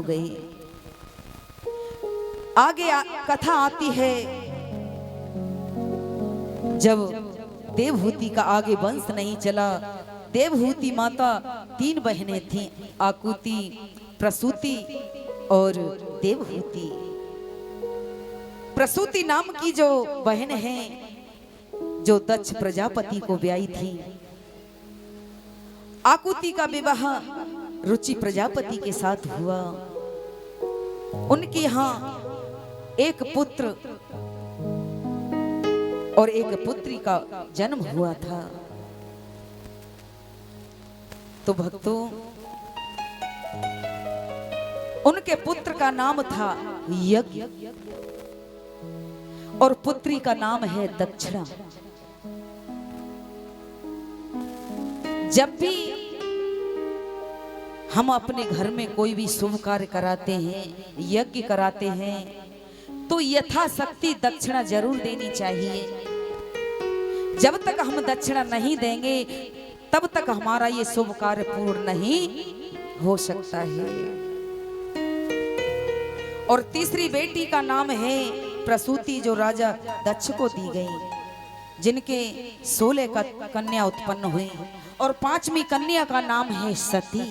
हो गई। आगे कथा आती है, जब देवहूति का आगे वंश नहीं चला। देवहूति माता 3 बहनें थीं, आकुति, प्रसूति और देवहूति। प्रसूति नाम की जो बहन है, जो दक्ष प्रजापति को ब्याई थी। आकुति का विवाह रुचि प्रजापति के साथ हुआ। उनके यहाँ एक पुत्र और एक पुत्री का जन्म हुआ था। तो भक्तों, उनके पुत्र का नाम था यज्ञ और पुत्री का नाम है दक्षिणा। जब भी हम अपने घर में कोई भी शुभ कार्य कराते हैं, यज्ञ कराते हैं, तो यथाशक्ति दक्षिणा जरूर देनी चाहिए। जब तक हम दक्षिणा नहीं देंगे तब तक हमारा ये शुभ कार्य पूर्ण नहीं हो सकता है। और तीसरी बेटी का नाम है प्रसूति, जो राजा दक्ष को दी गई, जिनके 16 कन्या उत्पन्न हुई। और 5वीं कन्या का नाम है सती।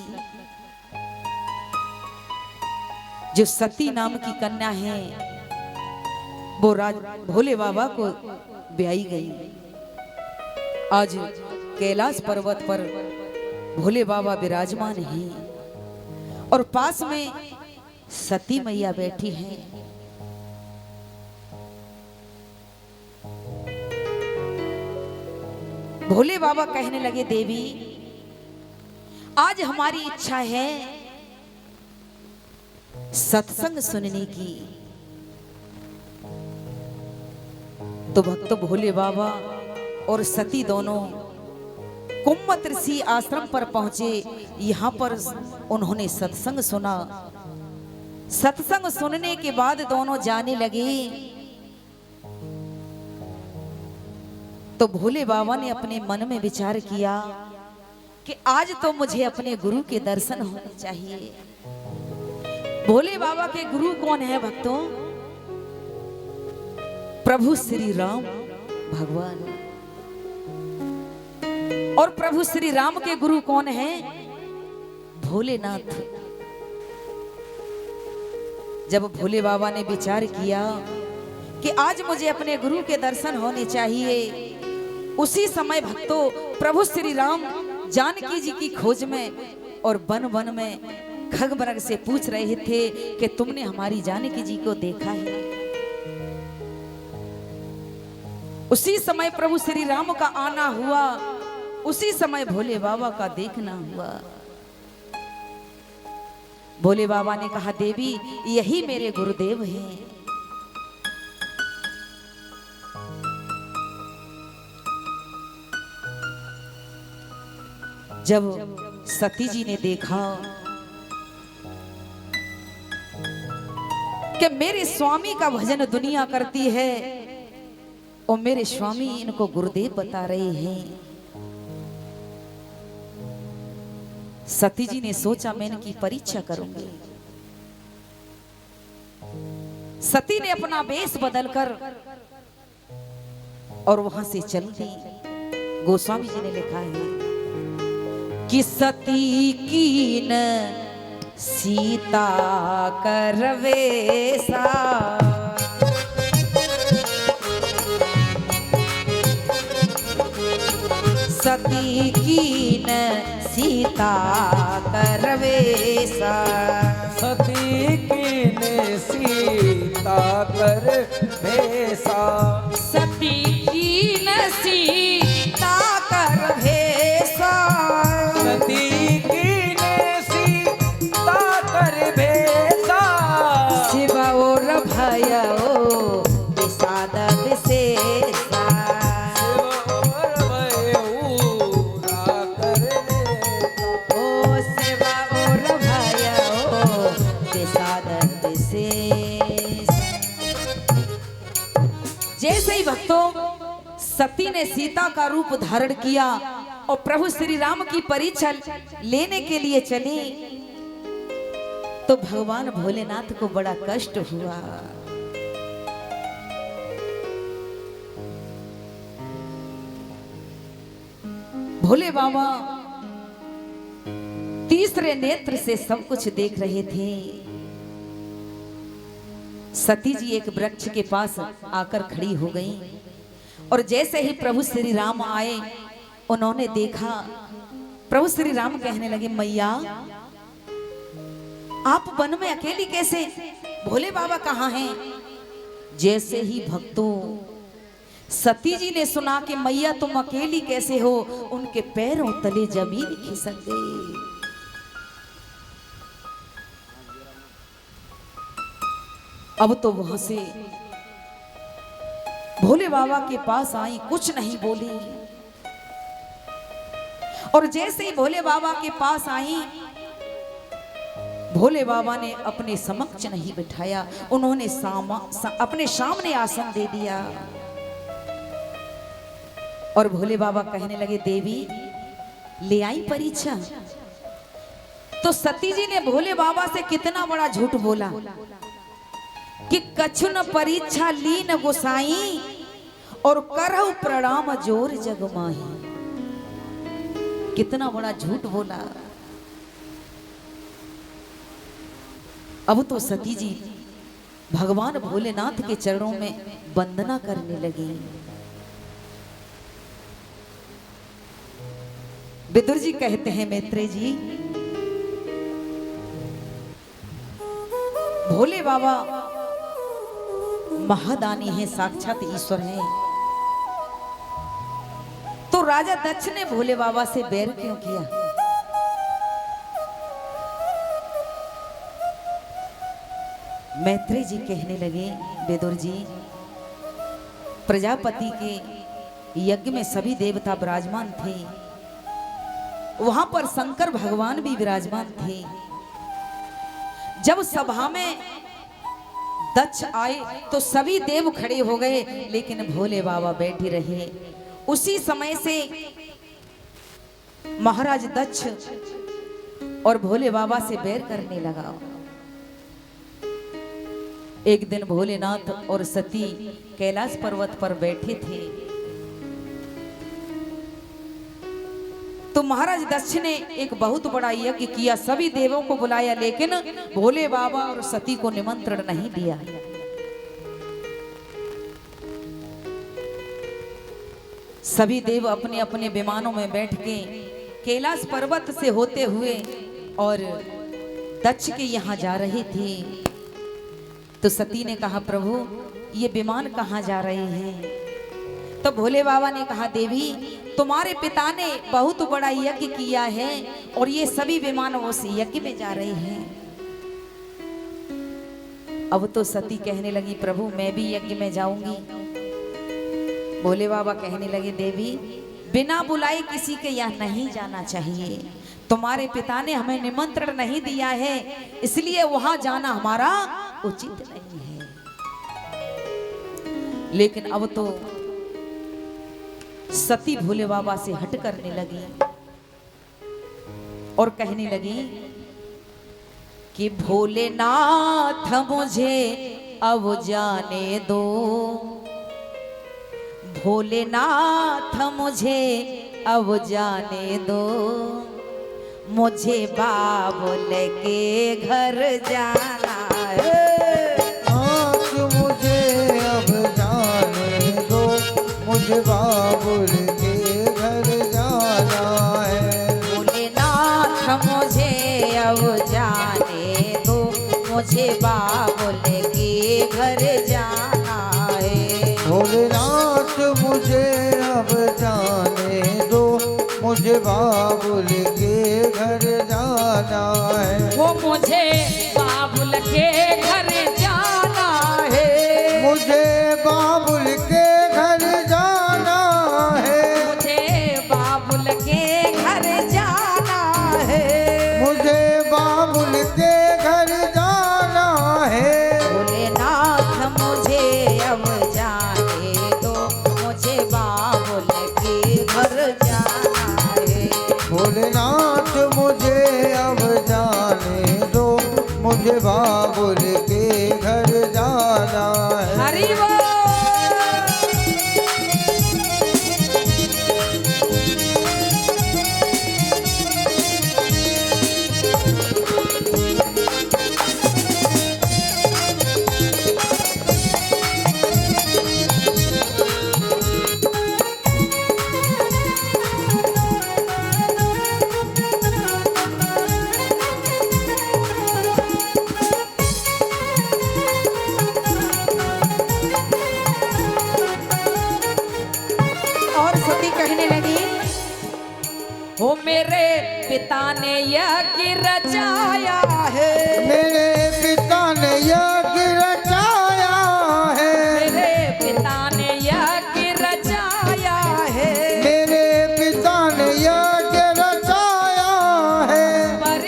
जो सती नाम की कन्या है वो भोले बाबा को ब्याई गई। आज कैलाश पर्वत पर भोले बाबा विराजमान हैं और पास में सती मैया बैठी हैं। भोले बाबा कहने लगे, देवी आज हमारी इच्छा है सत्संग सुनने की। तो भक्त भोले बाबा और सती दोनों कुम्मत ऋषि आश्रम पर पहुंचे। यहां पर उन्होंने सत्संग सुना। सत्संग सुनने के बाद दोनों जाने लगे। तो भोले बाबा ने अपने मन में विचार किया कि आज तो मुझे अपने गुरु के दर्शन होने चाहिए। भोले बाबा के गुरु कौन है भक्तों? प्रभु श्री राम भगवान। और प्रभु श्री राम के गुरु कौन है? भोलेनाथ। जब भोले बाबा ने विचार किया कि आज मुझे अपने गुरु के दर्शन होने चाहिए, उसी समय भक्तों प्रभु श्री राम जानकी जी की खोज में और वन वन में खगमृग से पूछ रहे थे कि तुमने हमारी जानकी जी को देखा है? उसी समय प्रभु श्री राम का आना हुआ, उसी समय भोले बाबा का देखना हुआ। भोले बाबा ने कहा, देवी यही मेरे गुरुदेव हैं। जब सती जी ने देखा कि मेरे स्वामी का भजन दुनिया करती है और मेरे स्वामी इनको गुरुदेव बता रहे हैं, सती जी ने सोचा मैं इनकी परीक्षा करूंगी। सती ने अपना वेश बदलकर और वहां से चल दी। गोस्वामी जी ने लिखा है कि सती कीन सीता करवेसा, सती कीन सीता करवेसा, सती कीन सीता करवेसा, सती कीन सीता करवेसा, सती कीन सीता करवेसा, शिव और भयो विषाद विशेषा, जैसे ही भक्तों सती ने सीता का रूप धारण किया और प्रभु श्री राम की परीक्षा लेने के लिए चली, तो भगवान भोलेनाथ को बड़ा कष्ट हुआ। भोले बाबा तीसरे नेत्र से सब कुछ देख रहे थे। सती जी एक वृक्ष के पास आकर खड़ी हो गई और जैसे ही प्रभु श्री राम आए उन्होंने देखा। प्रभु श्री राम कहने लगे, मैया आप वन में अकेली कैसे? भोले बाबा कहाँ हैं? जैसे ही भक्तों सती जी ने सुना कि मैया तुम अकेली कैसे हो, उनके पैरों तले जमीन खिसक गई। अब तो वहां से भोले बाबा के पास आई, कुछ नहीं बोली। और जैसे ही भोले बाबा के पास आई, भोले बाबा ने अपने समक्ष नहीं बिठाया, उन्होंने अपने सामने आसन दे दिया। और भोले बाबा कहने लगे, देवी ले आई परीक्षा। तो सती जी ने भोले बाबा से कितना बड़ा झूठ बोला कि कछु न परीक्षा ली न गोसाई और करहु प्रणाम जोर जगमाही। कितना बड़ा झूठ बोला। अब तो सती जी भगवान भोलेनाथ के चरणों में वंदना करने लगी। विदुर जी कहते हैं, मैत्रेय जी, भोले बाबा महादानी है, साक्षात ईश्वर है। तो राजा दक्ष ने भोले बाबा से बैर क्यों किया? मैत्रेय जी कहने लगे, विदुर जी, प्रजापति के यज्ञ में सभी देवता विराजमान थे, वहां पर शंकर भगवान भी विराजमान थे। जब सभा में दक्ष आए तो सभी देव खड़े हो गए, लेकिन भोले बाबा बैठे रहे। उसी समय से महाराज दक्ष और भोले बाबा से बैर करने लगा। एक दिन भोलेनाथ और सती कैलाश पर्वत पर बैठे थे, तो महाराज दक्ष ने एक बहुत बड़ा यज्ञ किया, सभी देवों को बुलाया, लेकिन भोले बाबा और सती को निमंत्रण नहीं दिया। सभी देव अपने अपने विमानों में बैठ के कैलाश पर्वत से होते हुए और दक्ष के यहाँ जा रहे थे। तो सती ने कहा, प्रभु ये विमान कहाँ जा रहे हैं? तो भोले बाबा ने कहा, देवी तुम्हारे पिता ने बहुत बड़ा यज्ञ किया है और ये सभी विमान उस यज्ञ में जा रहे हैं। अब तो सती कहने लगी, प्रभु मैं भी यज्ञ में जाऊंगी। भोले बाबा कहने लगे, देवी बिना बुलाए किसी के यहाँ नहीं जाना चाहिए। तुम्हारे पिता ने हमें निमंत्रण नहीं दिया है, इसलिए वहां जाना हमारा उचित नहीं है। लेकिन अब तो सती भोले बाबा से हट करने लगी और कहने लगी कि भोलेनाथ मुझे अब जाने दो, भोलेनाथ मुझे अब जाने दो, मुझे बाबुल के घर जाना है। मुझे अब जाने दो, मुझे बाबुल के घर जाना है। भोलेनाथ मुझे अब जाने दो, मुझे बाबुल के घर जाना है। भोलेनाथ मुझे अब जाने दो, मुझे बाबुल के घर जाना है। वो मुझे बाबुल के घर जाना है। मुझे बाबुल के घर जाना है। मुझे बाबुल के घर जाना है। मुझे बाबुल के घर जाना है। बाबुल के घर जाना है। हरि बोल। और सती कहने लगी, हो मेरे पिता ने यज्ञ रचाया है, मेरे पिता ने यज्ञ रचाया है, मेरे पिता ने यज्ञ रचाया है, मेरे पिता ने यज्ञ रचाया है, पर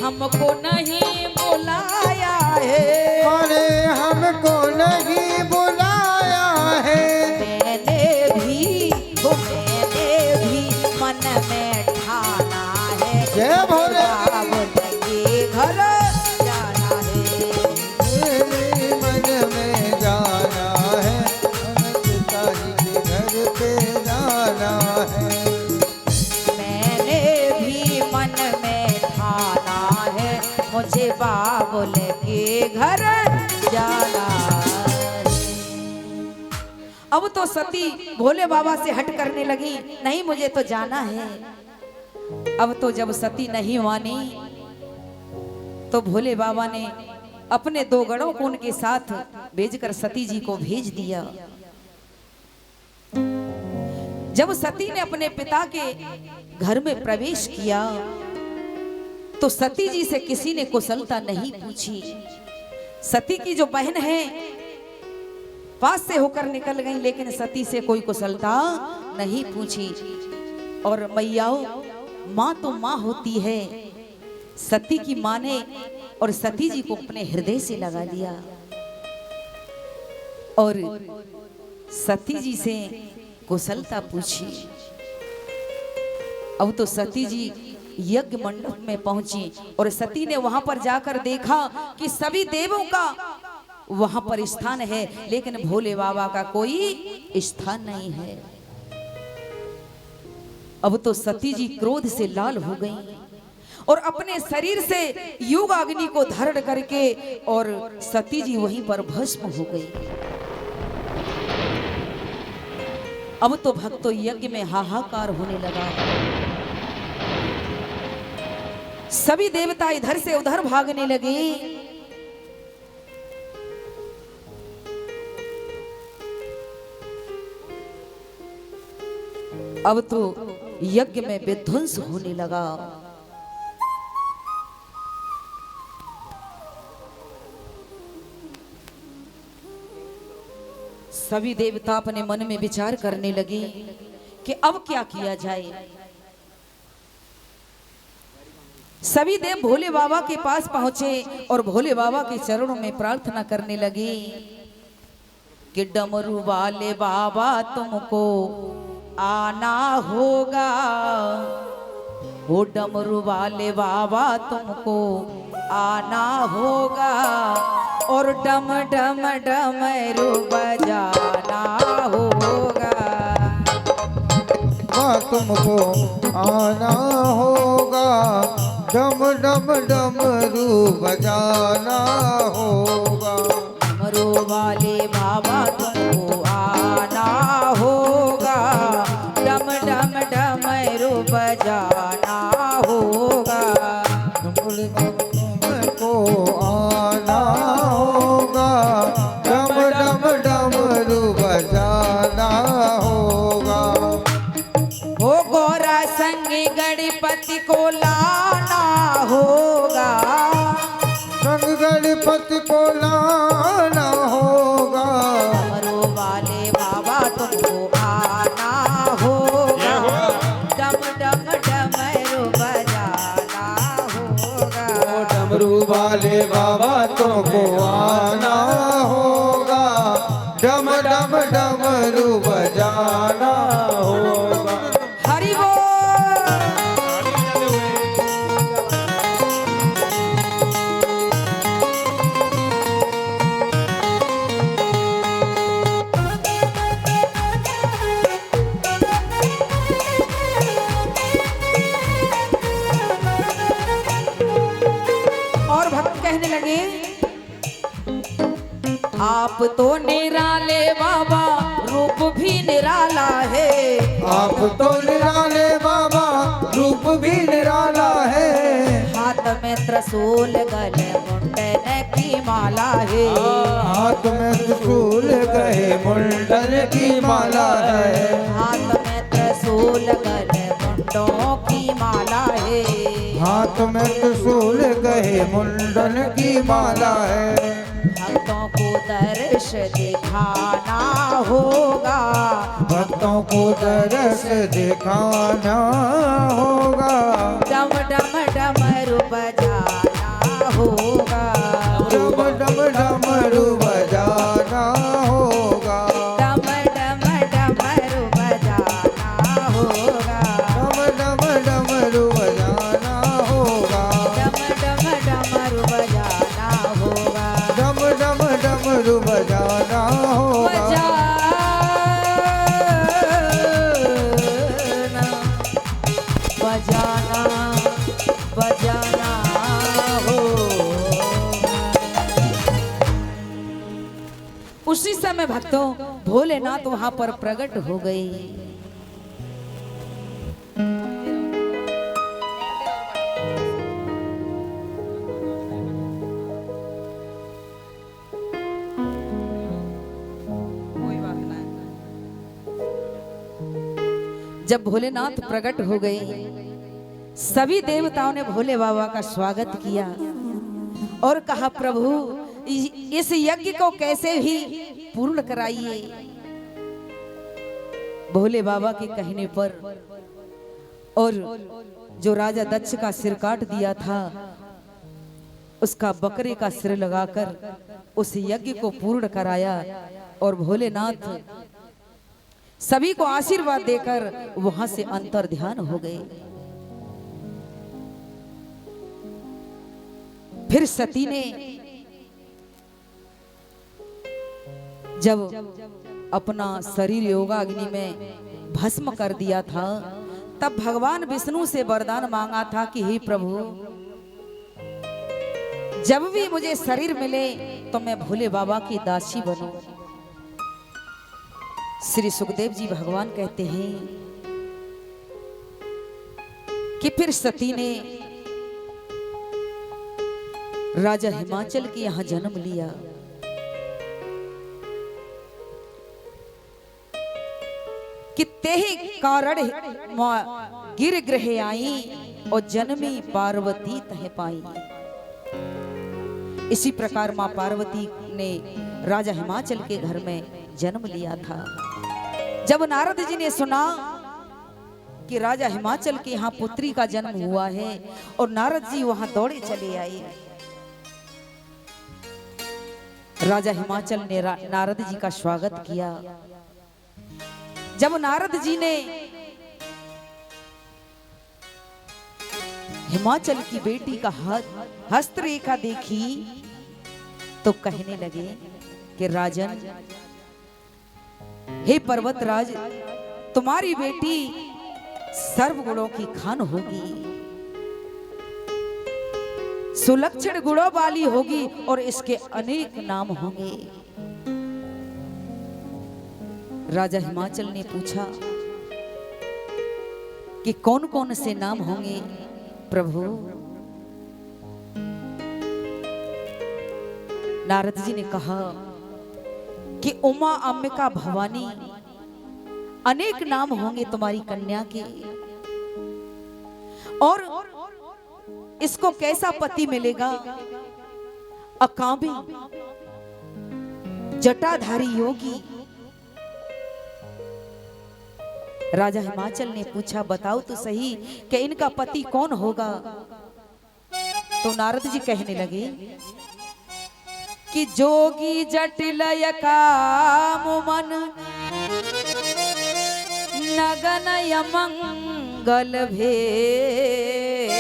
हमको नहीं बुलाया है, अरे हमको नहीं बुलाया है। मैंने भी मन में ठाना है, जय भोले। बाबुल के घर जाना है। मेरे मन में जाना है, पिताजी के घर पे जाना है। मैंने भी मन में ठाना है, मुझे बाबुल के घर जाना है। अब तो सती भोले बाबा से हट करने लगी, नहीं मुझे तो जाना है। अब तो जब सती नहीं मानी तो भोले बाबा ने अपने 2 गणों को उनके साथ भेजकर सती जी को भेज दिया। जब सती ने अपने पिता के घर में प्रवेश किया तो सती जी से किसी ने कुशलता नहीं पूछी। सती की जो बहन है पास से होकर निकल गई, लेकिन सती से कोई कुशलता नहीं पूछी। और मैयाओ, माँ तो माँ होती है। सती की माँ ने और सती जी को अपने हृदय से लगा लिया और सती जी से कुशलता पूछी। अब तो सती जी यज्ञ मंडप में पहुंची और सती ने वहां पर जाकर देखा कि सभी देवों का वहां पर स्थान है, लेकिन भोले बाबा का कोई स्थान नहीं है। अब तो सती जी क्रोध से लाल हो गई और अपने शरीर से युग अग्नि को धारण करके और सती जी वहीं पर भस्म हो गई। अब तो भक्तों यज्ञ में हाहाकार होने लगा। सभी देवता इधर से उधर भागने लगे। अब तो यज्ञ में विध्वंस होने लगा। सभी देवता अपने मन में विचार करने लगे कि अब क्या किया जाए। सभी देव भोले बाबा के पास पहुंचे और भोले बाबा के चरणों में प्रार्थना करने लगे कि डमरू वाले बाबा तुमको आना होगा, वो डमरू वाले बाबा तुमको आना होगा और डम डम डमरू बजाना होगा। हाँ तुमको आना होगा, डम डम डमरू बजाना होगा। डमरू वाले बाबा तुमको आना होगा, डम डम डमरू बजाना होगा। तुमको आना होगा, डम डम डमरू बजाना होगा। वो गोरा संग गणपति को लाना होगा, संग गणपति को लाना होगा। डमरू वाले बाबा तुमको आना होगा, डम डम डमरू बजाना होगा। डमरू वाले बाबा तुमको आना होगा, डम डम डमरू बजाना होगा। हरि बोल। लगे, आप तो निराले बाबा, रूप भी निराला है। आप तो निराले बाबा, रूप भी निराला है। हाथ में त्रिशूल, गले मुंडन की माला है। हाथ में त्रिशूल, गले मुंडन की माला है। हाथ में त्रिशूल, गले मुंडों की माला है। हाथ में त्रिशूल, गले मुंडन की माला है। भक्तों को दर्श दिखाना होगा, भक्तों को दरस दिखाना होगा। डम डम डमरू बजाना होगा। डम डम डमरू बजाना होगा। डम डम डमरू बजाना होगा। डम डम डमरू बजाना होगा। डम डम डमरू बजाना होगा। डम डम डमरू बजाना होगा। बजाना बजाना बजाना होगा। उसी समय भक्तों भोलेनाथ वहां पर प्रकट हो गए। जब भोलेनाथ प्रकट हो गए, सभी देवताओं ने भोले बाबा का स्वागत किया और कहा, प्रभु इस यज्ञ को कैसे भी पूर्ण कराइए। भोले बाबा के कहने पर और जो राजा दक्ष का सिर काट दिया था, उसका बकरे का सिर लगाकर उस यज्ञ को पूर्ण कराया और भोलेनाथ सभी को आशीर्वाद देकर वहां से अंतर ध्यान हो गए। फिर सती ने जब अपना शरीर योगाग्नि में भस्म कर दिया था, तब भगवान विष्णु से वरदान मांगा था कि हे प्रभु, जब भी मुझे शरीर मिले तो मैं भोले बाबा की दासी बनूं। श्री सुखदेव जी भगवान कहते हैं कि फिर सती ने राजा हिमाचल के यहां जन्म लिया। कि तेहि कारण गिर ग्रह आई और जन्मी पार्वती तह पाई। इसी प्रकार मां पार्वती ने राजा हिमाचल के घर में जन्म लिया था। जब नारद जी ने सुना कि राजा हिमाचल के यहाँ पुत्री का जन्म हुआ है और नारद जी वहां दौड़े चले आए, राजा हिमाचल ने नारद जी का स्वागत किया। जब नारद जी ने हिमाचल की बेटी का हस्तरेखा देखी तो कहने लगे कि राजन, हे पर्वतराज, तुम्हारी बेटी सर्वगुणों की खान होगी, सुलक्षण गुणों वाली होगी और इसके अनेक नाम होंगे। राजा हिमाचल ने पूछा कि कौन कौन से नाम होंगे प्रभु। नारद जी ने कहा कि उमा, अंबिका, भवानी, अनेक नाम होंगे तुम्हारी कन्या के। और इसको कैसा पति मिलेगा? अकामी, जटाधारी योगी। राजा हिमाचल ने पूछा, बताओ तो सही कि इनका पति कौन होगा। तो नारद जी कहने लगे कि जोगी जटिलय काम मन नगन यमंगल भेष,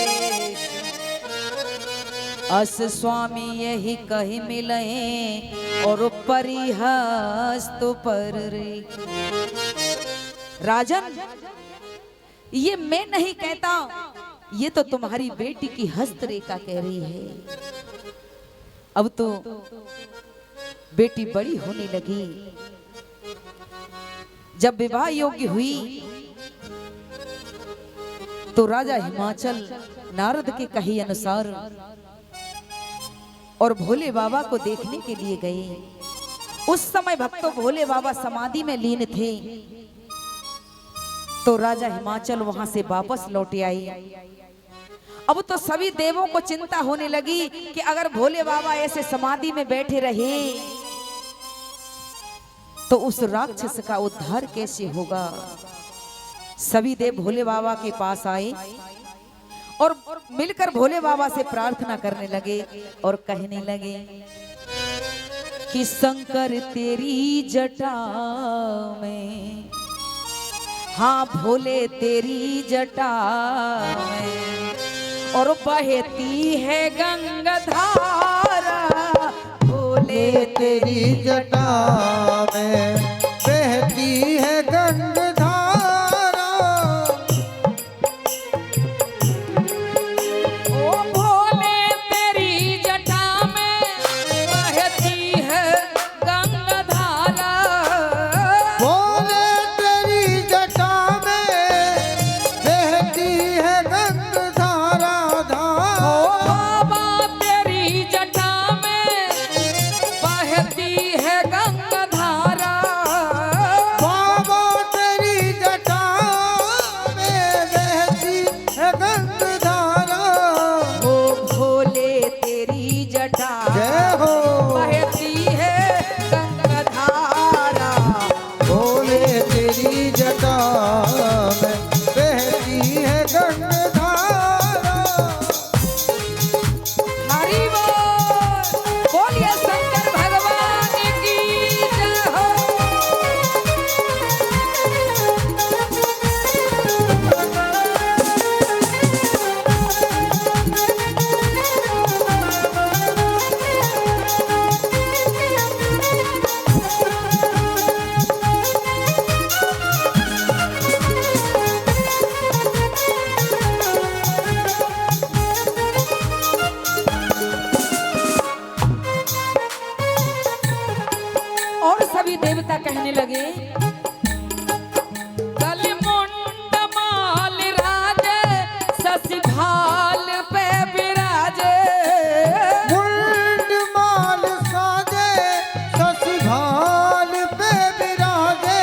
अस स्वामी यही कही मिले और परिहस्त पर रे। राजन, ये मैं नहीं कहता, ये तो तुम्हारी बेटी की हस्तरेखा कह रही है। अब तो बेटी बड़ी होने लगी। जब विवाह योग्य हुई तो राजा हिमाचल नारद के कहे अनुसार और भोले बाबा को देखने के लिए गए। उस समय भक्तों भोले बाबा समाधि में लीन थे। तो राजा हिमाचल वहां से वापस लौटे आए। अब तो सभी देवों को चिंता होने लगी कि अगर भोले बाबा ऐसे समाधि में बैठे रहे तो उस राक्षस का उद्धार कैसे होगा। सभी देव भोले बाबा के पास आए और मिलकर भोले बाबा से प्रार्थना करने लगे और कहने लगे कि शंकर तेरी जटा में, हाँ भोले तेरी जटा में और बहती है गंगाधारा, भोले तेरी जटा में बहती है गंगाधारा। ओ भोले तेरी जटा में बहती है गंगाधारा, भोले तेरी जटा में बहती है गंगाधारा। ओ बाबा तेरी जटा में बहती है गंगाधारा, बाबा तेरी जटा में बहती है गंगाधारा। ओ भोले तेरी जटा जय हो बहती है गंगाधारा। भोले तेरी जटा में बहती है गंगाधारा। हरि बोल, बोलिए शंकर भगवान की जय हो। और सभी देवता कहने लगे कलमुंड माल राजे शशि भाल पे विराजे, मुंड माल साजे शशि भाल पे विराजे।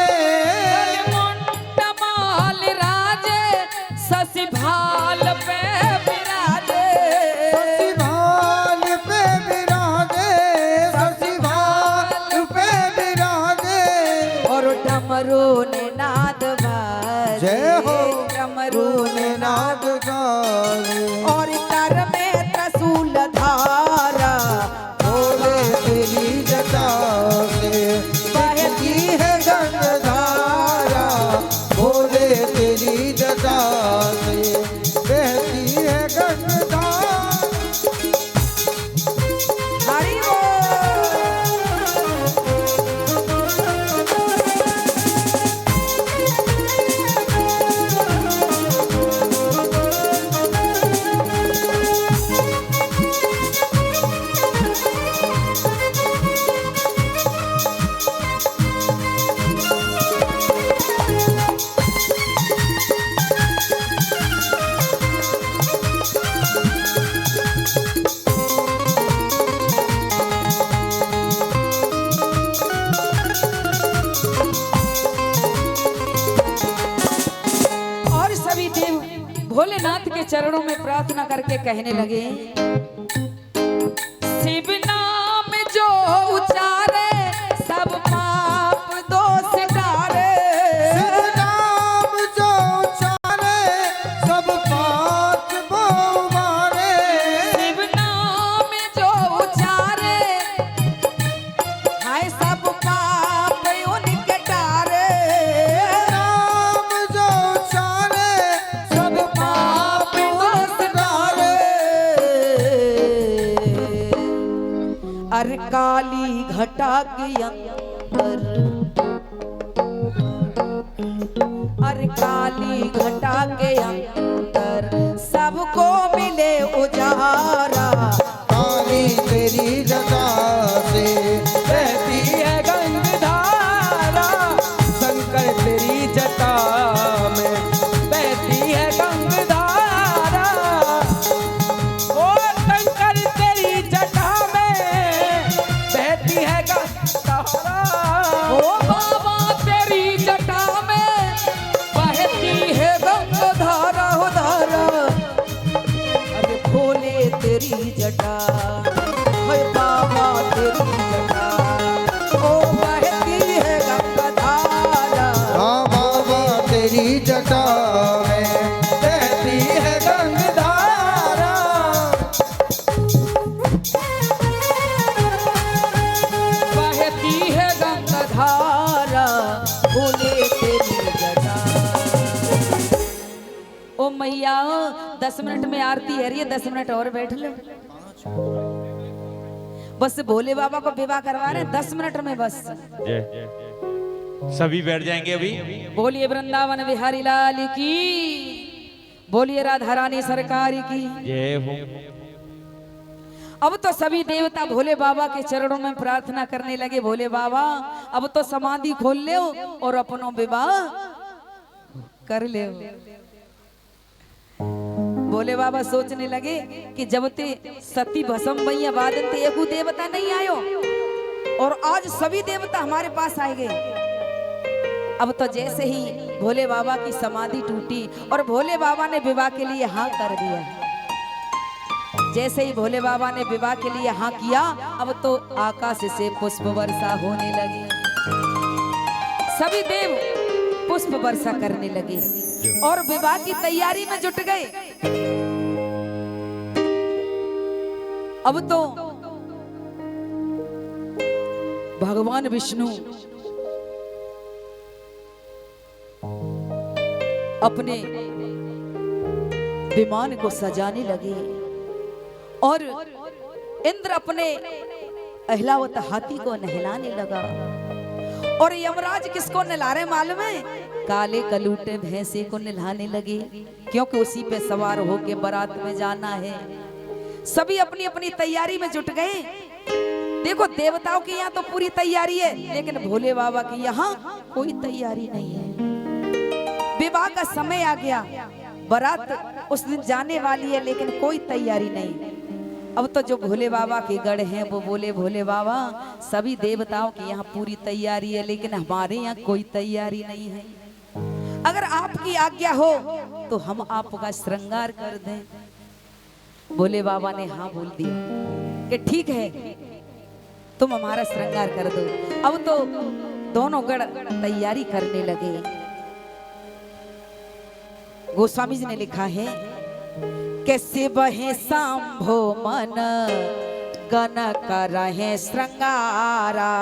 कलमुंड माल राजे शशि भाल पे विराजे, शशि भाल पे विराजे, शशि भाल पे विराजे। और डमरू ने नाद बाजे, जय हो डमरू ने ने नाद गाए। और कर में त्रिशूल धारा, भोले तेरी जटा से बहती है गंगाधारा। भोले तेरी जटा से बहती है गंगाधारा। हरि बोल। और सभी देव भोलेनाथ के चरणों में प्रार्थना करके कहने लगे शिव नाम जो उचारे सब पाप दोष टारे, शिव नाम जो उचारे सब पाप वो मारे। शिव नाम जो उचारे हाय सब पाप उनके टारे, नाम जो उचारे सब पाप दोष डाले। अरे काली घटा के अंदर, अरे काली घटा के अंदर सबको मिले उजारा, काली तेरी जटा जटा से बहती है गंगाधारा शंकर तेरी जटा में, बहती है गंगाधारा ओ शंकर तेरी जटा में, बहती है गंगाधारा। ओ बाबा तेरी जटा में बहती है गंगाधारा हो धारा, अरे भोले तेरी जटा, हाय बाबा तेरी जटा, ओ बहती है गंगाधारा। हाँ बाबा तेरी जटा में बहती है गंगाधारा। बहती है गंगाधारा भोले तेरी जटा। ओ मैया 10 मिनट में आरती है रही है, 10 मिनट और बैठ ले। बस भोले बाबा को विवाह करवा रहे हैं 10 मिनट में बस। सभी बैठ जाएंगे अभी। बोलिए वृंदावन बिहारी लाल की, बोलिए राधा रानी सरकार की। जय हो। अब तो सभी देवता भोले बाबा के चरणों में प्रार्थना करने लगे, भोले बाबा अब तो समाधि खोल ले और अपनो विवाह कर ले। भोले बाबा सोचने लगे कि जब ते सती भस्म भैया बादन ते एगो देवता नहीं आयो और आज सभी देवता हमारे पास आए गए। अब तो जैसे ही भोले बाबा की समाधि टूटी और भोले बाबा ने विवाह के लिए हाँ कर दिया, जैसे ही भोले बाबा ने विवाह के लिए हाँ किया, अब तो आकाश से पुष्प वर्षा होने लगी। सभी देव पुष्प वर्षा करने लगे और विवाह की तैयारी में जुट गए। अब तो भगवान विष्णु अपने विमान को सजाने लगे और इंद्र अपने अहिलावत हाथी को नहलाने लगा। और यमराज किसको नहला रहे मालूम है? काले कलूटे भैंसे को नहलाने लगे, क्योंकि उसी पे सवार होके बारात में जाना है। सभी अपनी अपनी तैयारी में जुट गए। देखो देवताओं के यहाँ तो पूरी तैयारी है, लेकिन भोले बाबा के यहाँ कोई तैयारी नहीं है। विवाह का समय आ गया, बारात उस दिन जाने वाली है, लेकिन कोई तैयारी नहीं। अब तो जो भोले बाबा के गढ़ हैं वो बोले, भोले बाबा सभी देवताओं की यहाँ पूरी तैयारी है, लेकिन हमारे यहाँ कोई तैयारी नहीं है। अगर आपकी आज्ञा हो तो हम आपका श्रृंगार कर दें। भोले बाबा ने हाँ बोल दिया कि ठीक है, तुम हमारा श्रृंगार कर दो। अब तो दोनों गढ़ तैयारी करने लगे। गोस्वामी जी ने लिखा है, कैसे बहे सांभो मन गन करहे श्रृंगारा,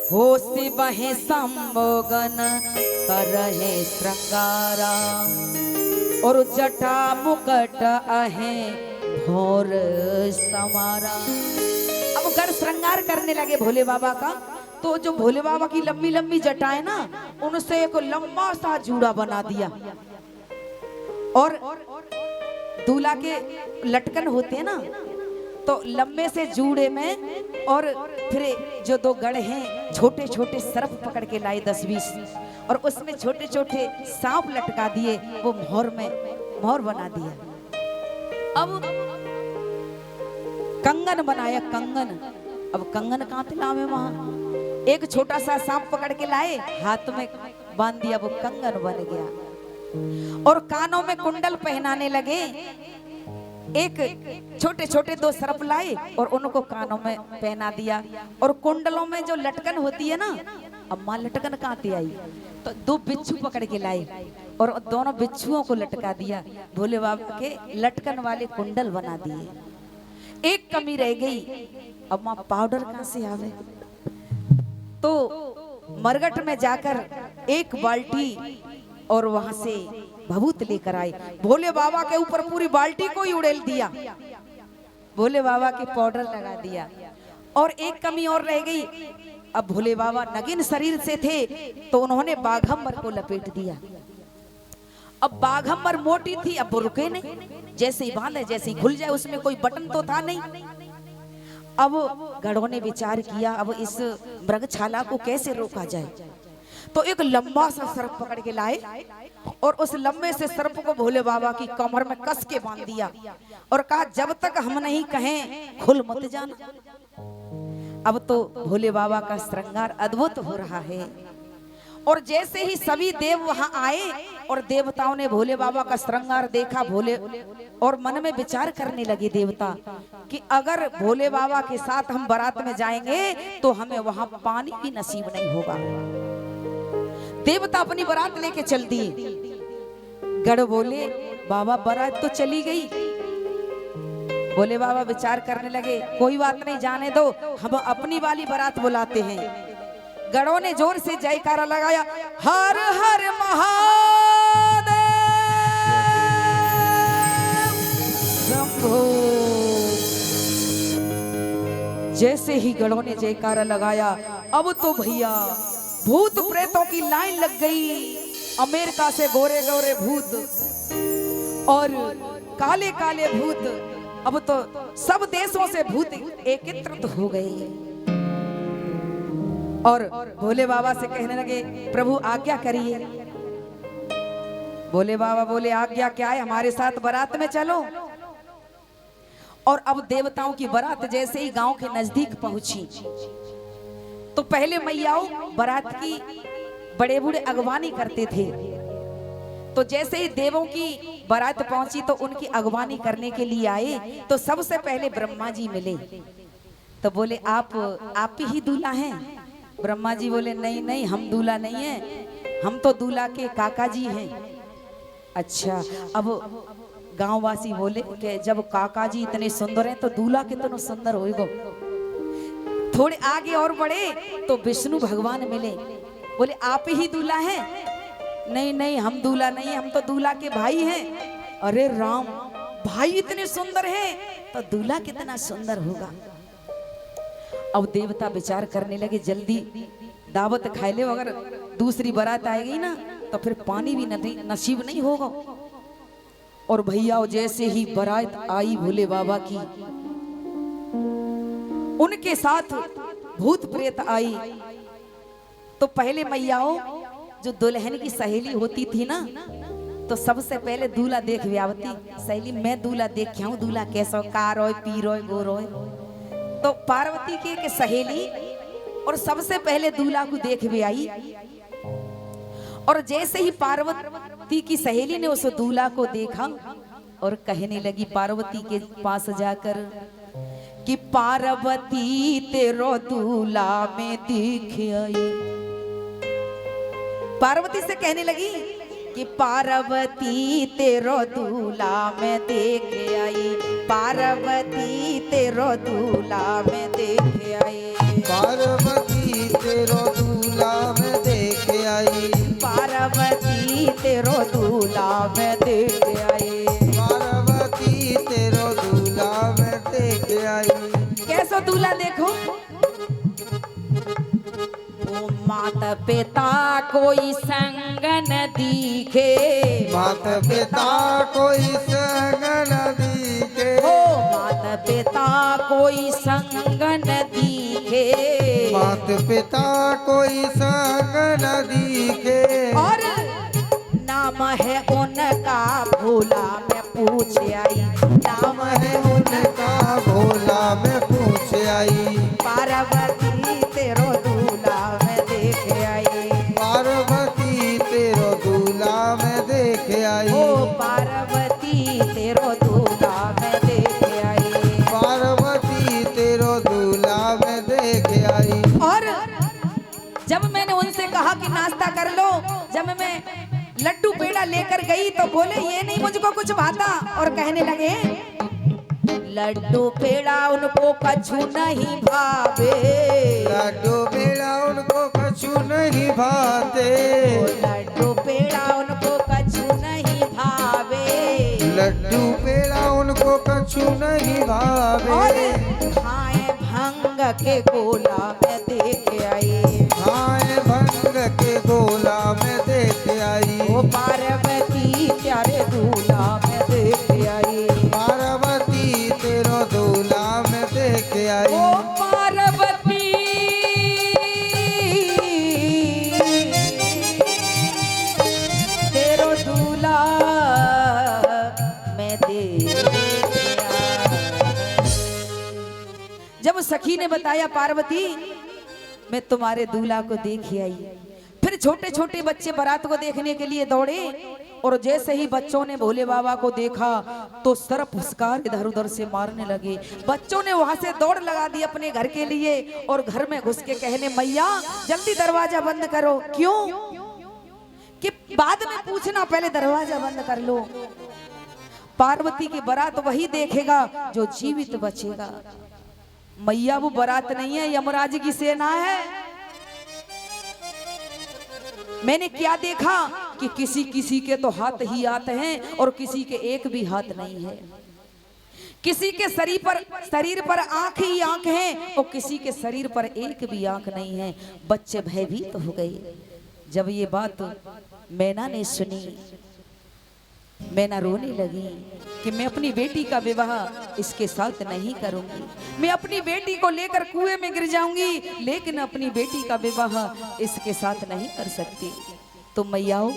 हो से बहे सांभो गन करहे श्रृंगारा, और जटा मुकट अहे भोर समारा। अब कर श्रृंगार करने लगे भोले बाबा का। तो जो भोले बाबा की लंबी लंबी जटाएं ना, उनसे एक लंबा सा जूड़ा बना दिया और दूल्हा के लटकन होते हैं ना, तो लंबे से जूड़े में और फिर जो दो गढ़ हैं छोटे छोटे सर्प पकड़ के लाए 10-20 और उसमें छोटे छोटे सांप लटका दिए, वो मोहर में मोहर बना दिया। अब कंगन बनाया, कंगन। अब कंगन कहाँ पे लावे? वहां एक छोटा सा सांप पकड़ के लाए, हाथ में बांध दिया, वो कंगन बन गया। और कानों में कुंडल पहनाने लगे। एक छोटे छोटे 2 सर्प लाए और उनको कानों में पहना दिया। और कुंडलों में जो लटकन होती है ना, अब मां लटकन कहाँ से आई? तो 2 बिच्छू पकड़ के लाए और दोनों बिच्छुओं को लटका दिया। भोले बाबा के लटकन वाले कुंडल बना दिए। एक कमी रह गई, अब मां पाउडर कहाँ से आवे? तो मरगट में जाकर एक बाल्टी और वहां से भभूत लेकर आए। भोले बाबा के ऊपर पूरी बाल्टी को ही उड़ेल दिया, भोले बाबा के पाउडर लगा दिया। और एक कमी और रह गई, अब भोले बाबा नगिन शरीर से थे तो उन्होंने बाघंबर को लपेट दिया। अब बाघंबर मोटी थी, अब वो रुके नहीं, जैसे ही बांधे जैसे ही खुल जाए, उसमें कोई बटन तो था नहीं। अब गढ़ों ने विचार किया अब इस मृगछाला को कैसे रोका जाए। तो एक लंबा सा सर्प पकड़ के लाए और उस लंबे से सर्प को भोले बाबा की कमर में कस के बांध दिया और कहा जब तक हम नहीं कहें खुल मत जाना। अब तो भोले बाबा का श्रृंगार अद्भुत हो रहा है और जैसे ही सभी देव वहां आए और देवताओं ने भोले बाबा का श्रृंगार देखा भोले और मन में विचार करने लगे देवता कि अगर भोले बाबा के साथ हम बारात में जाएंगे तो हमें वहां पानी भी नसीब नहीं होगा। देवता अपनी बारात लेके चल दिए। गढ़ बोले बाबा बारात तो चली गई। भोले बाबा विचार करने लगे कोई बात नहीं जाने दो हम अपनी वाली बारात बुलाते हैं। गढ़ों ने जोर से जयकारा लगाया हर हर महादेव शंभो। जैसे ही गढ़ों ने जयकारा लगाया अब तो भैया भूत प्रेतों की लाइन लग गई। अमेरिका से गोरे गोरे भूत और काले काले भूत अब तो सब देशों से भूत एकत्रित हो गए और भोले बाबा से कहने लगे प्रभु आज्ञा करिए। भोले बाबा बोले आज्ञा क्या है हमारे साथ बारात में चलो। और अब देवताओं की बारात जैसे ही गांव के नजदीक पहुंची तो पहले मैयाओं बारात की बड़े बूढ़े अगवानी करते थे। तो जैसे ही देवों की बारात पहुंची तो उनकी अगवानी करने के लिए आए तो सबसे पहले ब्रह्मा जी मिले। तो बोले आप ही दूल्हा हैं। ब्रह्मा जी बोले नहीं नहीं हम दूल्हा नहीं हैं हम तो दूल्हा के काका जी हैं। अच्छा अब गांववासी बोले कि जब काका जी इतने सुंदर हैं तो दूल्हा कितना सुंदर होएगा। थोड़े आगे और बढ़े तो विष्णु भगवान मिले। बोले आप ही दूल्हा हैं। नहीं नहीं हम दूल्हा नहीं हम तो दूल्हा के भाई हैं। अरे राम भाई इतने सुंदर हैं तो दूल्हा कितना सुंदर होगा। अब देवता विचार करने लगे जल्दी दावत खाए ले अगर दूसरी बारात आएगी ना तो फिर पानी भी नसीब नहीं होगा। और भैया जैसे ही बारात आई भोले बाबा की उनके साथ भूत प्रेत आई। तो पहले मैयाओं जो दुल्हन की सहेली होती थी ना तो सबसे पहले दूल्हा देख व्यावती सहेली मैं दूल्हा देख क्या हूँ दूल्हा कैसा का रोय पी रोय गो रोय। तो पार्वती के सहेली और सबसे पहले दूल्हा को देख भी आई। और जैसे ही पार्वती की सहेली ने उस दूल्हा को देखा और कहने लगी पार्वती के पास जाकर कि पार्वती तेरो दूल्हा में दिख आई। पार्वती से कहने लगी कि पार्वती तेरो दूल्हा में देख आई। पार्वती तेरो दूल्हा में देख आई। पार्वती तेरो दूल्हा में देख आई। पार्वती तेरो दूल्हा में देख आई। पार्वती तेरो दूल्हा में देख आई। कैसो दूल्हा देखो ओ माता पिता कोई संग न दिखे। माता पिता कोई संग न दिखे। ओ माता पिता कोई संग न दिखे। माता पिता कोई संग न दिखे। और नाम है उनका भोला मैं पूछ आई। नाम है उनका भोला में पूछ आई। पार्वती तेरो दूल्हा में देख आई। पार्वती तेरो दूल्हा में देख आई। ओ पार्वती तेरो दूल्हा में देख आई। पार्वती तेरो दूल्हा में देख आई। और जब मैंने उनसे कहा कि नाश्ता कर लो जब मैं लड्डू पेड़ा लेकर गई तो बोले ये नहीं मुझको कुछ भाता। और कहने लगे लड्डू पेड़ा उनको कछु नहीं भावे। लड्डू पेड़ा उनको कछु नहीं भाते। लड्डू पेड़ा उनको कछु नहीं भावे। लड्डू पेड़ा उनको कछु नहीं भावे। और खाए भंग के गोला में देख आई। खाए भंग के गोला में देख आई। ओ पार्वती प्यारे दूल्हा में देख आई। पार्वती तेरो दूल्हा में देख आई। ओ जब सखी ने बताया पार्वती मैं तुम्हारे दूल्हा को देख आई, फिर छोटे छोटे बच्चे बारात को देखने के लिए दौड़े और जैसे ही बच्चों ने भोले बाबा को देखा तो सर फुसकार इधर उधर से मारने लगे। बच्चों ने वहां से दौड़ लगा दी अपने घर के लिए और घर में घुस के कहने मैया जल्दी दरवाजा बंद करो। क्यों कि बाद में पूछना, पहले दरवाजा बंद कर लो। पार्वती की बारात वही देखेगा जो जीवित बचेगा। मैया वो बारात नहीं है, यमराज की सेना है। मैंने क्या देखा कि किसी किसी के तो हाथ ही हाथ हैं और किसी के एक भी हाथ नहीं है। किसी के शरीर पर आंख ही आंख है और किसी के शरीर पर एक भी आंख नहीं है। बच्चे भयभीत हो गए। जब ये बात मैना ने सुनी, मैना रोने लगी कि मैं अपनी बेटी का विवाह इसके साथ नहीं करूंगी। मैं अपनी बेटी को लेकर कुएं में गिर जाऊंगी, लेकिन अपनी बेटी का विवाह इसके साथ नहीं कर सकती। तो मैयाओं,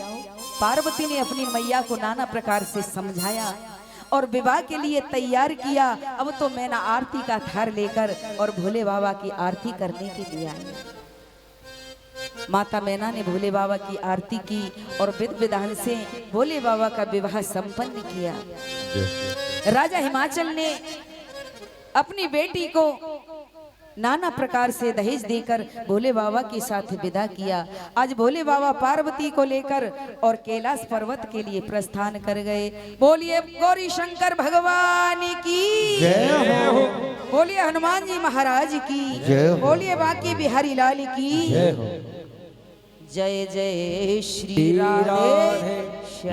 पार्वती ने अपनी मैया को नाना प्रकार से समझाया और विवाह के लिए तैयार किया। अब तो मैना आरती का थार लेकर और भोले बाबा की आरती करने के लिए आई। माता मैना ने भोले बाबा की आरती की और विधि विधान से भोले बाबा का विवाह संपन्न किया। राजा हिमाचल ने अपनी बेटी को नाना प्रकार से दहेज देकर भोले बाबा के साथ विदा किया। आज भोले बाबा पार्वती को लेकर और कैलाश पर्वत के लिए प्रस्थान कर गए। बोलिए गौरी शंकर भगवान की जय हो। बोलिए हनुमान जी महाराज की जय हो। बोलिए बाकी बिहारी लाल की जय हो। जय जय श्री राधे।